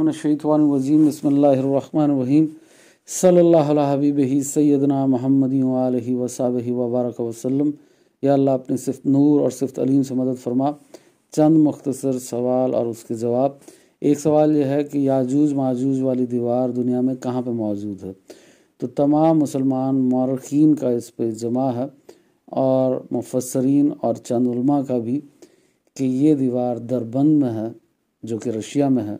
मिनश्शैतानिर्रजीम बिस्मिल्लाहिर्रहमानिर्रहीम सल्लल्लाहु अला हबीबिही सय्यदना मुहम्मदिन व आलिहि व सहाबिहि व बारक वसल्लम। या अल्लाह अपने सिफ़त नूर और सिफ़त अलीम से मदद फरमा। चंद मुख्तसर सवाल और उसके जवाब। एक सवाल यह है कि याजूज माजूज वाली दीवार दुनिया में कहाँ पे मौजूद है? तो तमाम मुसलमान मौरखीन का इस पे इजमा है और मुफस्सरीन और चंद उलमा का भी कि ये दीवार दरबंद में है जो कि रशिया में है।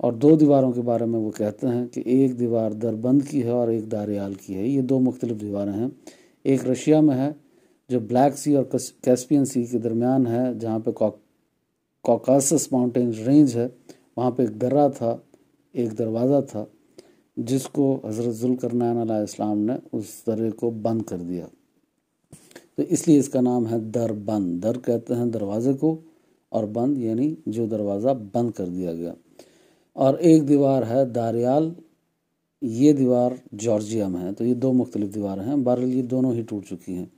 और दो दीवारों के बारे में वो कहते हैं कि एक दीवार दरबंद की है और एक दारियाल की है। ये दो मुख्तलिफ दीवारें हैं। एक रशिया में है जो ब्लैक सी और कैस्पियन सी के दरमियान है, जहाँ पे कॉकासस माउंटेन रेंज है। वहाँ पे एक दर्रा था, एक दरवाज़ा था जिसको हज़रत ज़ुल्करनैन अलैहिस्सलाम ने उस दर्रे को बंद कर दिया, तो इसलिए इसका नाम है दरबंद। दर कहते हैं दरवाज़े को और बंद यानी जो दरवाज़ा बंद कर दिया गया। और एक दीवार है दारियाल, ये दीवार जॉर्जिया में है। तो ये दो मुख्तलिफ दीवारें हैं। बहरहाल ये दोनों ही टूट चुकी हैं।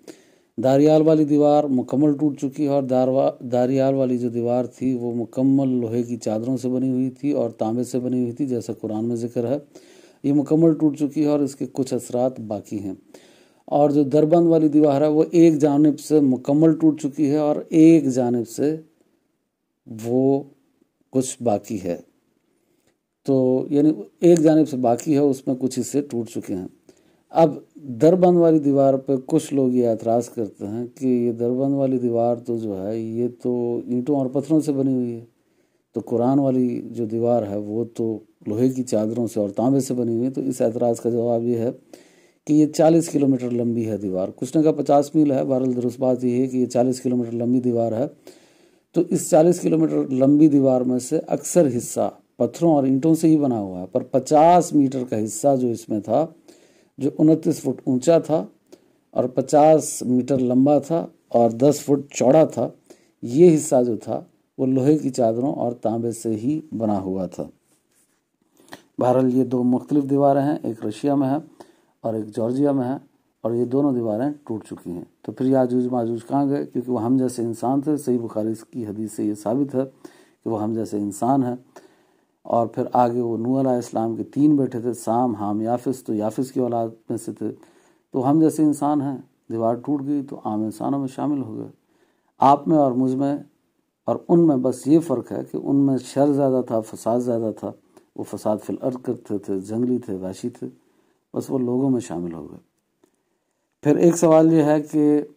दारियाल वाली दीवार मुकम्मल टूट चुकी है और दारियाल वाली जो दीवार थी वो मुकम्मल लोहे की चादरों से बनी हुई थी और तांबे से बनी हुई थी, जैसा कुरान में जिक्र है। ये मुकम्मल टूट चुकी है और इसके कुछ असरात बाकी हैं। और जो दरबंद वाली दीवार है वो एक जानिब से मुकम्मल टूट चुकी है और एक जानिब से वो कुछ बाकी है। तो यानी एक जानिब से बाकी है, उसमें कुछ हिस्से टूट चुके हैं। अब दरबंद वाली दीवार पे कुछ लोग ये एतराज़ करते हैं कि ये दरबंद वाली दीवार तो जो है ये तो ईंटों और पत्थरों से बनी हुई है, तो कुरान वाली जो दीवार है वो तो लोहे की चादरों से और तांबे से बनी हुई है। तो इस एतराज़ का जवाब ये है कि ये 40 किलोमीटर लंबी है दीवार। कुछ ने कहा 50 मील है। बहरहाल दुरुस्त बात ये है कि ये 40 किलोमीटर लंबी दीवार है। तो इस 40 किलोमीटर लंबी दीवार में से अक्सर हिस्सा पत्थरों और ईंटों से ही बना हुआ है, पर 50 मीटर का हिस्सा जो इसमें था, जो 29 फुट ऊंचा था और 50 मीटर लंबा था और 10 फुट चौड़ा था, ये हिस्सा जो था वो लोहे की चादरों और तांबे से ही बना हुआ था। बहरहाल ये दो मुख्तलिफ दीवारें हैं, एक रशिया में है और एक जॉर्जिया में है, और ये दोनों दीवारें टूट चुकी हैं। तो फिर याजूज माजूज कहाँ गए? क्योंकि वो हम जैसे इंसान थे। सही बुखारी की हदीस से ये साबित है कि वो हम जैसे इंसान हैं। और फिर आगे वो नूह अलैहिस्सलाम के 3 बेटे थे, साम, हाम, याफिस। तो याफिस की औलाद में से थे। तो हम जैसे इंसान हैं। दीवार टूट गई तो आम इंसानों में शामिल हो गए। आप में और मुझ में और उनमें बस ये फ़र्क है कि उनमें शर ज़्यादा था, फसाद ज़्यादा था। वो फसाद फिल अर्द करते थे, जंगली थे, वहशी थे। बस वो लोगों में शामिल हो गए। फिर एक सवाल ये है कि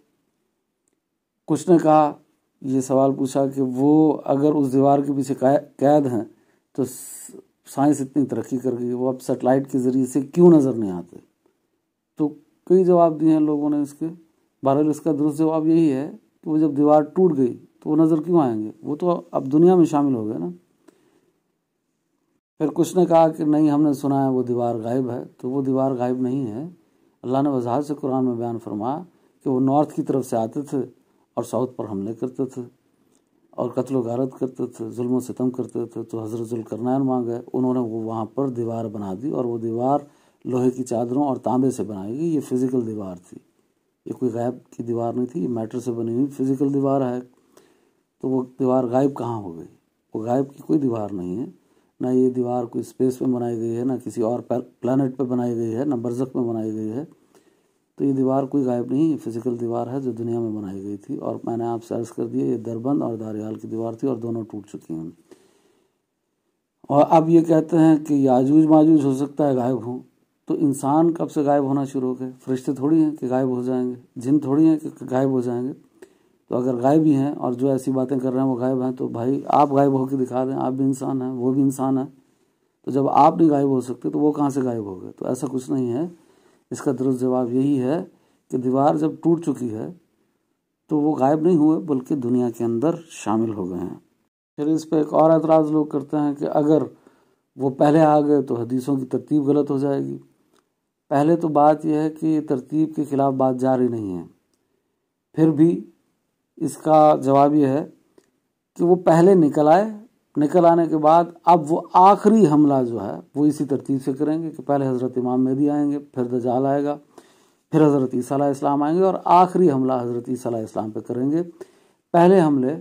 कुछ ने कहा, ये सवाल पूछा कि वो अगर उस दीवार के पीछे कैद हैं तो साइंस इतनी तरक्की कर गई, वो अब सैटेलाइट के ज़रिए से क्यों नज़र नहीं आते? तो कई जवाब दिए हैं लोगों ने इसके। बहरहाल इसका दुरुस्त जवाब यही है कि वो जब दीवार टूट गई तो वो नज़र क्यों आएंगे? वो तो अब दुनिया में शामिल हो गए ना। फिर कुछ ने कहा कि नहीं, हमने सुना है वो दीवार गायब है। तो वो दीवार गायब नहीं है। अल्लाह ने वजाहत से कुरान में बयान फरमाया कि वो नॉर्थ की तरफ से आते थे और साउथ पर हमले करते थे और कत्ल व गारत करते थे, जुल्म व सितम करते थे। तो हज़रत ज़ुल्करनैन वहाँ गए, उन्होंने वो वहाँ पर दीवार बना दी और वो दीवार लोहे की चादरों और तांबे से बनाई गई। ये फ़िज़िकल दीवार थी, ये कोई गायब की दीवार नहीं थी। ये मैटर से बनी हुई फ़िज़िकल दीवार है। तो वो दीवार गायब कहाँ हो गई? वो गायब की कोई दीवार नहीं है। ना ये दीवार कोई स्पेस में बनाई गई है, ना किसी और प्लैनेट पर बनाई गई है, ना बरज़ख में बनाई गई है। तो ये दीवार कोई गायब नहीं, फिज़िकल दीवार है जो दुनिया में बनाई गई थी। और मैंने आपसे अर्ज़ कर दिया, ये दरबंद और दारियाल की दीवार थी और दोनों टूट चुकी हैं। और अब ये कहते हैं कि याजूज माजूज हो सकता है गायब हो। तो इंसान कब से गायब होना शुरू हो गए? फरिश्ते थोड़ी हैं कि गायब हो जाएंगे, जिन थोड़ी हैं कि गायब हो जाएंगे। तो अगर गायब ही हैं और जो ऐसी बातें कर रहे हैं वो गायब हैं, तो भाई आप गायब होकर दिखा दें। आप भी इंसान हैं, वो भी इंसान है। तो जब आप नहीं गायब हो सकते तो वो कहाँ से गायब हो गए? तो ऐसा कुछ नहीं है। इसका दुरुस्त जवाब यही है कि दीवार जब टूट चुकी है तो वो गायब नहीं हुए, बल्कि दुनिया के अंदर शामिल हो गए हैं। फिर इस पर एक और एतराज़ लोग करते हैं कि अगर वो पहले आ गए तो हदीसों की तरतीब गलत हो जाएगी। पहले तो बात यह है कि तरतीब के ख़िलाफ़ बात जारी नहीं है। फिर भी इसका जवाब यह है कि वो पहले निकल आए, निकल आने के बाद अब वो आखिरी हमला जो है वो इसी तरतीब से करेंगे कि पहले हज़रत इमाम मेहदी आएंगे, फिर दज्जाल आएगा, फिर हज़रत ईसा अलैहिस्सलाम आएंगे और आखिरी हमला हज़रत ईसा अलैहिस्सलाम पे करेंगे। पहले हमले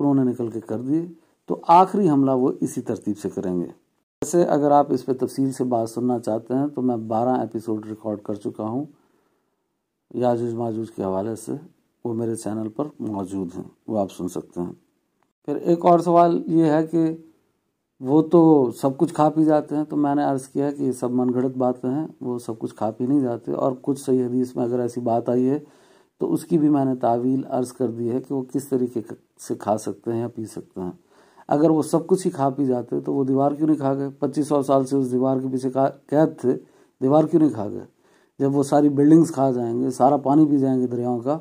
उन्होंने निकल के कर दिए, तो आखिरी हमला वो इसी तरतीब से करेंगे। वैसे अगर आप इस पर तफसील से बात सुनना चाहते हैं तो मैं 12 एपिसोड रिकॉर्ड कर चुका हूँ याजूज माजूज के हवाले से, वो मेरे चैनल पर मौजूद हैं, वो आप सुन सकते हैं। फिर एक और सवाल ये है कि वो तो सब कुछ खा पी जाते हैं, तो मैंने अर्ज़ किया कि ये सब मनगढ़ंत बातें हैं, वो सब कुछ खा पी नहीं जाते। और कुछ सही हदीस में अगर ऐसी बात आई है तो उसकी भी मैंने तावील अर्ज़ कर दी है कि वो किस तरीके से खा सकते हैं या पी सकते हैं। अगर वो सब कुछ ही खा पी जाते तो वो दीवार क्यों नहीं खा गए? 2500 साल से उस दीवार के पीछे कैद थे, दीवार क्यों नहीं खा गए? जब वो सारी बिल्डिंग्स खा जाएंगे, सारा पानी पी जाएंगे दरियाओं का,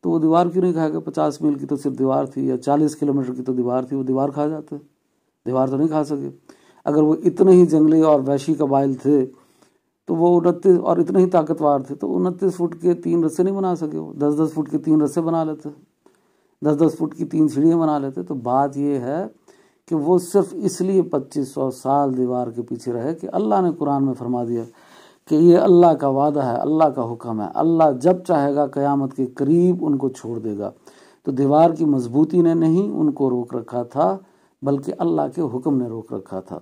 तो वो दीवार क्यों नहीं खा गए? 50 मील की तो सिर्फ दीवार थी, या 40 किलोमीटर की तो दीवार थी, वो दीवार खा जाते, दीवार तो नहीं खा सके। अगर वो इतने ही जंगली और वैशी कबाइल थे तो वो 29 और इतने ही ताकतवर थे तो 29 फुट के 3 रस्से नहीं बना सके, वो 10-10 फुट के 3 रस्से बना लेते, 10-10 फुट की 3 सीढ़ियाँ बना लेते। तो बात ये है कि वो सिर्फ इसलिए 2500 साल दीवार के पीछे रहे कि अल्लाह ने कुरान में फरमा दिया कि ये अल्लाह का वादा है, अल्लाह का हुक्म है, अल्लाह जब चाहेगा क़यामत के करीब उनको छोड़ देगा। तो दीवार की मजबूती ने नहीं उनको रोक रखा था, बल्कि अल्लाह के हुक्म ने रोक रखा था।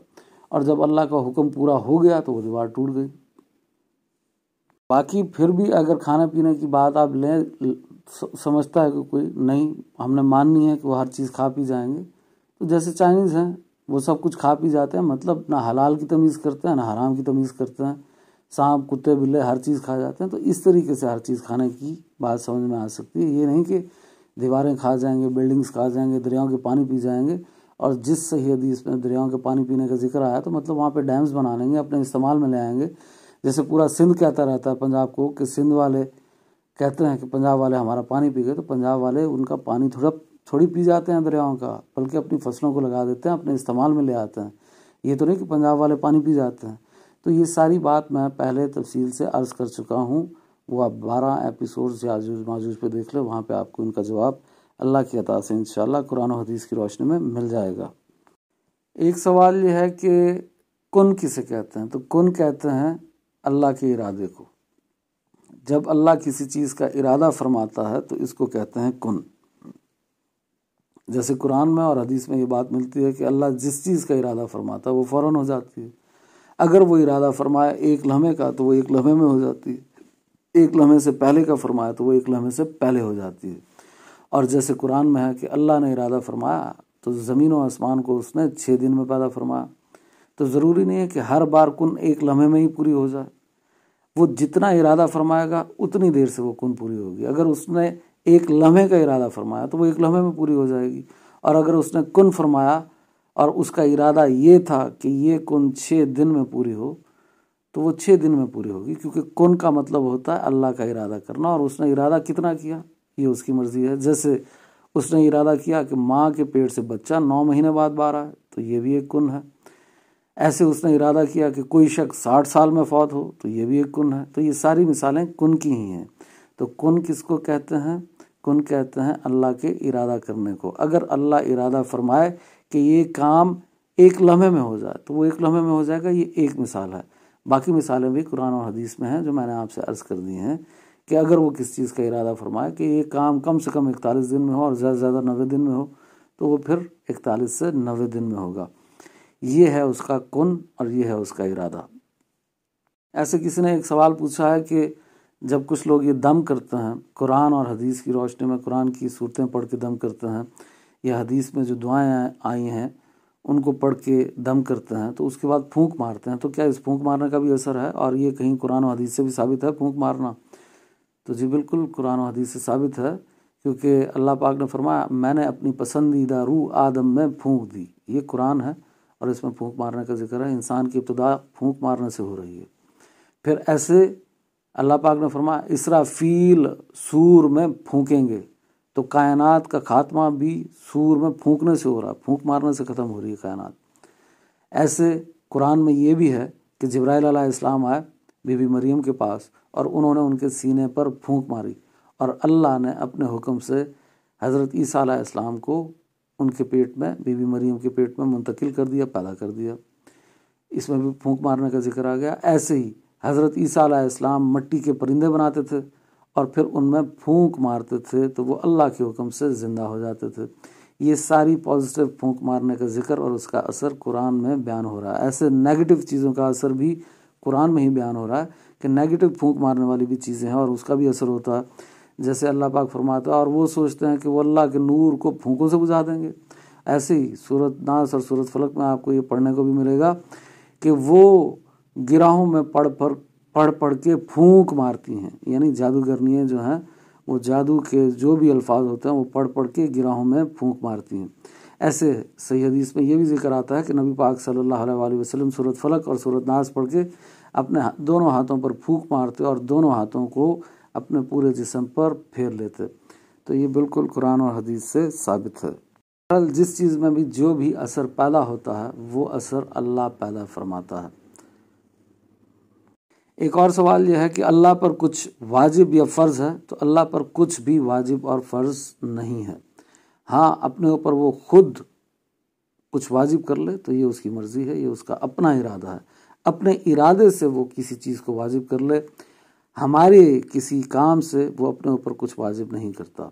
और जब अल्लाह का हुक्म पूरा हो गया तो वो दीवार टूट गई। बाकी फिर भी अगर खाने पीने की बात आप लें, समझता है कि कोई नहीं, हमने माननी है कि वो हर चीज़ खा पी जाएंगे, तो जैसे चाइनीज़ हैं वो सब कुछ खा पी जाते हैं, मतलब ना हलाल की तमीज़ करते हैं ना हराम की तमीज़ करते हैं, सांप कुत्ते बिल्ले हर चीज़ खा जाते हैं। तो इस तरीके से हर चीज़ खाने की बात समझ में आ सकती है। ये नहीं कि दीवारें खा जाएंगे, बिल्डिंग्स खा जाएंगे, दरियाओं के पानी पी जाएंगे। और जिस सही हदीस में दरियाओं के पानी पीने का जिक्र आया तो मतलब वहाँ पे डैम्स बना लेंगे, अपने इस्तेमाल में ले आएंगे। जैसे पूरा सिंध कहता रहता है पंजाब को कि सिंध वाले कहते हैं कि पंजाब वाले हमारा पानी पी गए, तो पंजाब वाले उनका पानी थोड़ी पी जाते हैं दरियाओं का, बल्कि अपनी फसलों को लगा देते हैं, अपने इस्तेमाल में ले आते हैं। ये तो नहीं कि पंजाब वाले पानी पी जाते हैं। तो ये सारी बात मैं पहले तफसील से अर्ज़ कर चुका हूँ, वो आप 12 एपिसोड याजूज माजूज पे देख लें, वहाँ पे आपको इनका जवाब अल्लाह की अता से इंशाअल्लाह कुरान और हदीस की रोशनी में मिल जाएगा। एक सवाल ये है कि कुन किसे कहते हैं? तो कुन कहते हैं अल्लाह के इरादे को। जब अल्लाह किसी चीज़ का इरादा फरमाता है तो इसको कहते हैं कुन। जैसे कुरान में और हदीस में ये बात मिलती है कि अल्लाह जिस चीज़ का इरादा फरमाता है वो फ़ौरन हो जाती है। अगर वो इरादा फरमाए एक लम्हे का तो वो एक लम्हे में हो जाती है, एक लम्हे से पहले का फरमाया तो वो एक लम्हे से पहले हो जाती है। और जैसे कुरान में है कि अल्लाह ने इरादा फरमाया तो ज़मीन और आसमान को उसने 6 दिन में पैदा फरमाया। तो ज़रूरी नहीं है कि हर बार कुन एक लम्हे में ही पूरी हो जाए, वो जितना इरादा फरमाएगा उतनी देर से वो कुन पूरी होगी। अगर उसने एक लम्हे का इरादा फरमाया तो वो एक लम्हे में पूरी हो जाएगी, और अगर उसने कुन फरमाया और उसका इरादा ये था कि ये कुन 6 दिन में पूरी हो तो वो 6 दिन में पूरी होगी, क्योंकि कुन का मतलब होता है अल्लाह का इरादा करना, और उसने इरादा कितना किया ये उसकी मर्जी है। जैसे उसने इरादा किया कि माँ के पेट से बच्चा 9 महीने बाद बाहर आए, तो ये भी एक कुन है। ऐसे उसने इरादा किया कि कोई शख्स 60 साल में फौत हो, तो ये भी एक कुन है। तो ये सारी मिसालें कुन की ही हैं। तो कुन किसको कहते हैं? कुन कहते हैं अल्लाह के इरादा करने को। अगर अल्लाह इरादा फरमाए कि ये काम एक लम्हे में हो जाए तो वो एक लम्हे में हो जाएगा। ये एक मिसाल है, बाकी मिसालें भी कुरान और हदीस में हैं जो मैंने आपसे अर्ज़ कर दी हैं कि अगर वो किस चीज़ का इरादा फरमाए कि ये काम कम से कम 41 दिन में हो और ज़्यादा से ज़्यादा 90 दिन में हो, तो वो फिर 41 से 90 दिन में होगा। ये है उसका कुन और ये है उसका इरादा। ऐसे किसी ने एक सवाल पूछा है कि जब कुछ लोग ये दम करते हैं, कुरान और हदीस की रोशनी में कुरान की सूरतें पढ़ के दम करते हैं, या हदीस में जो दुआएं आई हैं उनको पढ़ के दम करते हैं, तो उसके बाद फूंक मारते हैं, तो क्या इस फूंक मारने का भी असर है? और ये कहीं कुरान और हदीस से भी साबित है फूंक मारना? तो जी बिल्कुल कुरान और हदीस से साबित है, क्योंकि अल्लाह पाक ने फरमाया मैंने अपनी पसंदीदा रूह आदम में फूंक दी। ये कुरान है और इसमें फूंक मारने का जिक्र है। इंसान की इब्तिदा फूंक मारने से हो रही है। फिर ऐसे अल्लाह पाक ने फरमाया इसराफील सूर में फूंकेंगे, तो कायनात का खात्मा भी सूर में फूंकने से हो रहा, फूंक मारने से ख़त्म हो रही है कायनात। ऐसे कुरान में ये भी है कि जिब्राइल अलैहिस्सलाम आए बीबी मरियम के पास और उन्होंने उनके सीने पर फूंक मारी, और अल्लाह ने अपने हुक्म से हज़रत ईसा अलैहिस्सलाम को उनके पेट में, बीबी मरियम के पेट में मुंतकिल कर दिया, पैदा कर दिया। इसमें भी फूंक मारने का जिक्र आ गया। ऐसे ही हज़रत ईसा अलैहिस्सलाम मिट्टी के परिंदे बनाते थे और फिर उनमें फूंक मारते थे तो वो अल्लाह के हुक्म से ज़िंदा हो जाते थे। ये सारी पॉजिटिव फूंक मारने का जिक्र और उसका असर कुरान में बयान हो रहा है। ऐसे नेगेटिव चीज़ों का असर भी कुरान में ही बयान हो रहा है कि नेगेटिव फूंक मारने वाली भी चीज़ें हैं और उसका भी असर होता है। जैसे अल्लाह पाक फरमाता है और वो सोचते हैं कि वो अल्लाह के नूर को फूंकों से बुझा देंगे। ऐसे ही सूरत नास और सूरत फलक में आपको ये पढ़ने को भी मिलेगा कि वो गिराहों में पढ़ पढ़ के फूंक मारती हैं, यानी जादूगरनियाँ जो हैं वो जादू के जो भी अल्फाज होते हैं वो पढ़ पढ़ के गिराहों में फूंक मारती हैं। ऐसे सही हदीस में ये भी जिक्र आता है कि नबी पाक सल्लल्लाहु अलैहि वसल्लम सूरत फलक और सूरत नास पढ़ के अपने दोनों हाथों पर फूंक मारते और दोनों हाथों को अपने पूरे जिस्म पर फेर लेते। तो ये बिल्कुल कुरान और हदीस से साबित है। जिस चीज़ में भी जो भी असर पैदा होता है वो असर अल्लाह पैदा फरमाता है। एक और सवाल यह है कि अल्लाह पर कुछ वाजिब या फ़र्ज़ है, तो अल्लाह पर कुछ भी वाजिब और फ़र्ज़ नहीं है। हाँ, अपने ऊपर वो खुद कुछ वाजिब कर ले तो ये उसकी मर्ज़ी है, ये उसका अपना इरादा है। अपने इरादे से वो किसी चीज़ को वाजिब कर ले, हमारे किसी काम से वो अपने ऊपर कुछ वाजिब नहीं करता।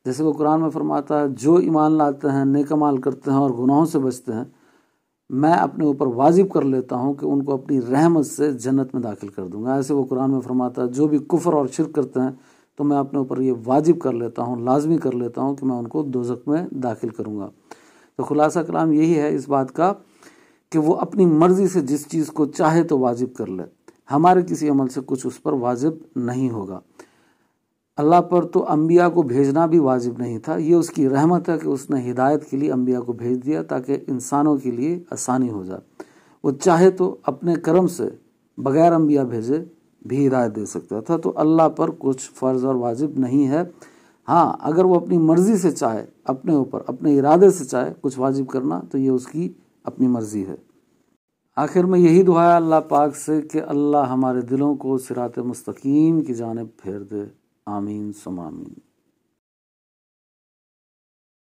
जैसे वो कुरान में फरमाता है, जो ईमान लाते हैं, नेक अमाल करते हैं और गुनाहों से बचते हैं, मैं अपने ऊपर वाजिब कर लेता हूँ कि उनको अपनी रहमत से जन्नत में दाखिल कर दूंगा। ऐसे वो कुरान में फरमाता है, जो भी कुफ्र और शिर्क करते हैं तो मैं अपने ऊपर ये वाजिब कर लेता हूँ, लाजमी कर लेता हूँ कि मैं उनको दोज़ख में दाखिल करूँगा। तो खुलासा कलाम यही है इस बात का कि वो अपनी मर्ज़ी से जिस चीज़ को चाहे तो वाजिब कर ले, हमारे किसी अमल से कुछ उस पर वाजिब नहीं होगा। अल्लाह पर तो अंबिया को भेजना भी वाजिब नहीं था, ये उसकी रहमत है कि उसने हिदायत के लिए अंबिया को भेज दिया ताकि इंसानों के लिए आसानी हो जाए। वो चाहे तो अपने कर्म से बगैर अंबिया भेजे भी हिदायत दे सकता था। तो अल्लाह पर कुछ फ़र्ज़ और वाजिब नहीं है। हाँ, अगर वो अपनी मर्ज़ी से चाहे, अपने ऊपर अपने इरादे से चाहे कुछ वाजिब करना, तो ये उसकी अपनी मर्ज़ी है। आखिर में यही दुआ है अल्लाह पाक से कि अल्लाह हमारे दिलों को सिरात मुस्तकीम की जानिब फेर दे। आमीन सुम आमीन।